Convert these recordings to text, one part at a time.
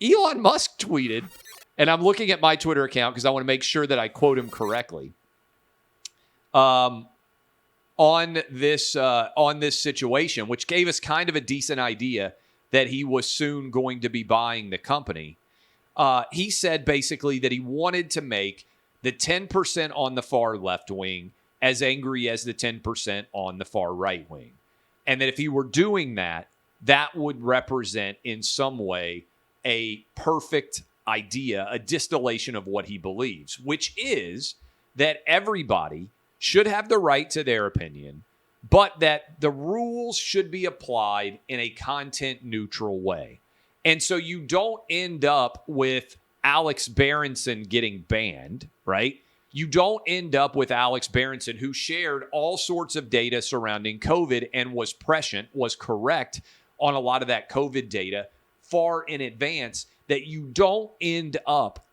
Elon Musk tweeted, and I'm looking at my Twitter account because I want to make sure that I quote him correctly. On this situation, which gave us kind of a decent idea that he was soon going to be buying the company. He said basically that he wanted to make the 10% on the far left wing as angry as the 10% on the far right wing. And that if he were doing that, that would represent in some way a perfect idea, a distillation of what he believes, which is that everybody should have the right to their opinion, but that the rules should be applied in a content-neutral way. And so you don't end up with Alex Berenson getting banned, right? You don't end up with Alex Berenson, who shared all sorts of data surrounding COVID and was prescient, was correct on a lot of that COVID data far in advance, that you don't end up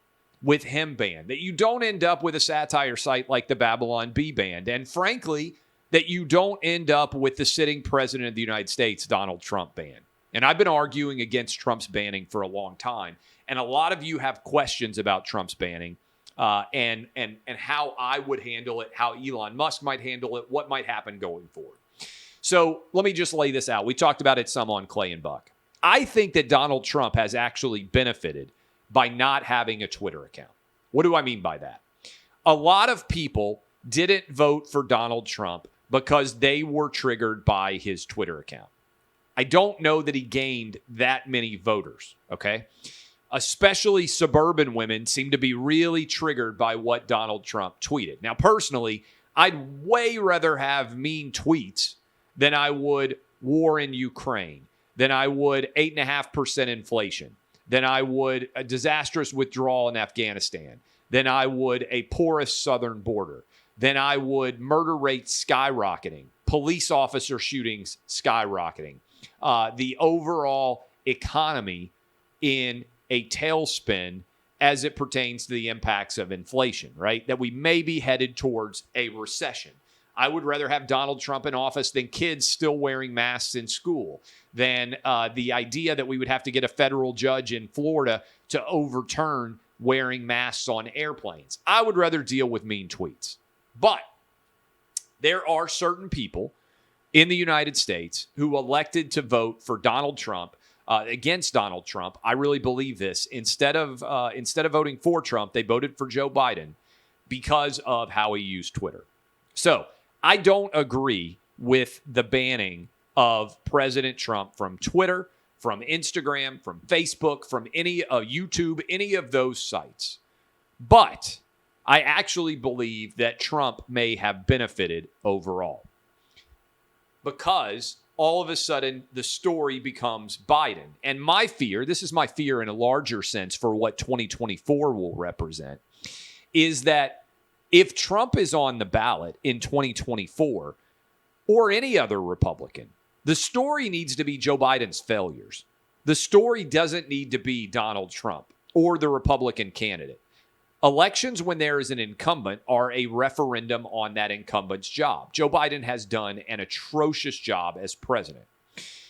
with him banned, that you don't end up with a satire site like the Babylon Bee banned, and frankly, that you don't end up with the sitting president of the United States, Donald Trump, banned. And I've been arguing against Trump's banning for a long time, and a lot of you have questions about Trump's banning and how I would handle it, how Elon Musk might handle it, what might happen going forward. So let me just lay this out. We talked about it some on Clay and Buck. I think that Donald Trump has actually benefited by not having a Twitter account. What do I mean by that? A lot of people didn't vote for Donald Trump because they were triggered by his Twitter account. I don't know that he gained that many voters, okay? Especially suburban women seem to be really triggered by what Donald Trump tweeted. Now, personally, I'd way rather have mean tweets than I would war in Ukraine, than I would 8.5% inflation, than I would a disastrous withdrawal in Afghanistan, than I would a porous southern border, than I would murder rates skyrocketing, police officer shootings skyrocketing, the overall economy in a tailspin as it pertains to the impacts of inflation, right? That we may be headed towards a recession. I would rather have Donald Trump in office than kids still wearing masks in school, than the idea that we would have to get a federal judge in Florida to overturn wearing masks on airplanes. I would rather deal with mean tweets. But there are certain people in the United States who elected to vote for Donald Trump, against Donald Trump. I really believe this. Instead of voting for Trump, they voted for Joe Biden because of how he used Twitter. So I don't agree with the banning of President Trump from Twitter, from Instagram, from Facebook, from any YouTube, any of those sites. But I actually believe that Trump may have benefited overall, because all of a sudden the story becomes Biden. And my fear, this is my fear in a larger sense for what 2024 will represent, is that if Trump is on the ballot in 2024 or any other Republican, the story needs to be Joe Biden's failures. The story doesn't need to be Donald Trump or the Republican candidate. Elections, when there is an incumbent, are a referendum on that incumbent's job. Joe Biden has done an atrocious job as president.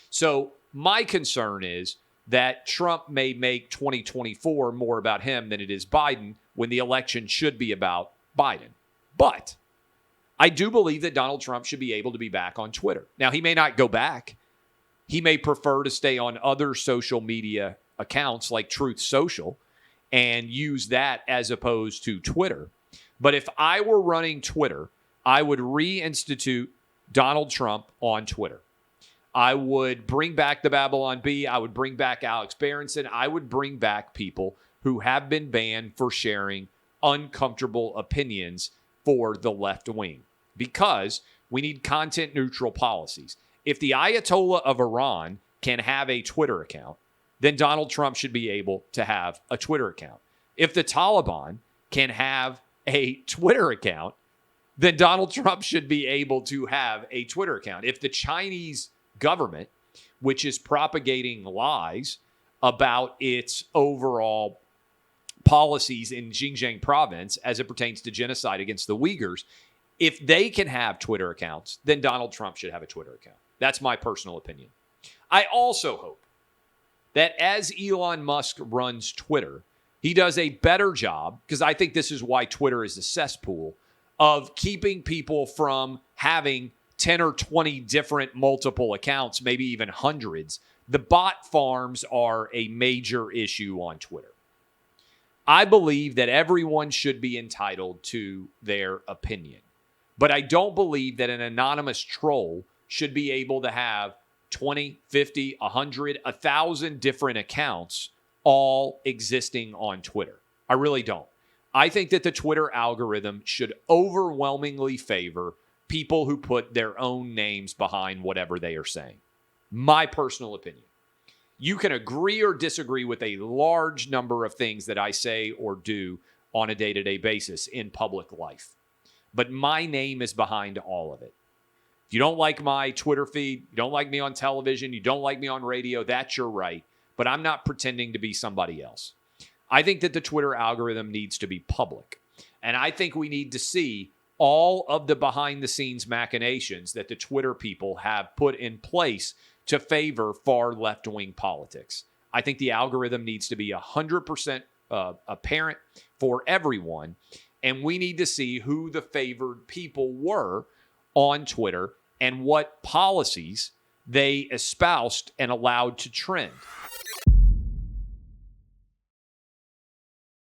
So my concern is that Trump may make 2024 more about him than it is Biden, when the election should be about Biden. But I do believe that Donald Trump should be able to be back on Twitter. Now, he may not go back. He may prefer to stay on other social media accounts like Truth Social and use that as opposed to Twitter. But if I were running Twitter, I would reinstitute Donald Trump on Twitter. I would bring back the Babylon Bee. I would bring back Alex Berenson. I would bring back people who have been banned for sharing uncomfortable opinions for the left wing, because we need content neutral policies. If the Ayatollah of Iran can have a Twitter account, then Donald Trump should be able to have a Twitter account. If the Taliban can have a Twitter account, then Donald Trump should be able to have a Twitter account. If the Chinese government, which is propagating lies about its overall policies in Xinjiang province as it pertains to genocide against the Uyghurs, if they can have Twitter accounts, then Donald Trump should have a Twitter account. That's my personal opinion. I also hope that as Elon Musk runs Twitter, he does a better job, because I think this is why Twitter is a cesspool, of keeping people from having 10 or 20 different multiple accounts, maybe even hundreds. The bot farms are a major issue on Twitter. I believe that everyone should be entitled to their opinion. But I don't believe that an anonymous troll should be able to have 20, 50, 100, 1,000 different accounts all existing on Twitter. I really don't. I think that the Twitter algorithm should overwhelmingly favor people who put their own names behind whatever they are saying. My personal opinion. You can agree or disagree with a large number of things that I say or do on a day-to-day basis in public life. But my name is behind all of it. If you don't like my Twitter feed, you don't like me on television, you don't like me on radio, that's your right. But I'm not pretending to be somebody else. I think that the Twitter algorithm needs to be public. And I think we need to see all of the behind-the-scenes machinations that the Twitter people have put in place to favor far left-wing politics. I think the algorithm needs to be 100% apparent for everyone, and we need to see who the favored people were on Twitter and what policies they espoused and allowed to trend.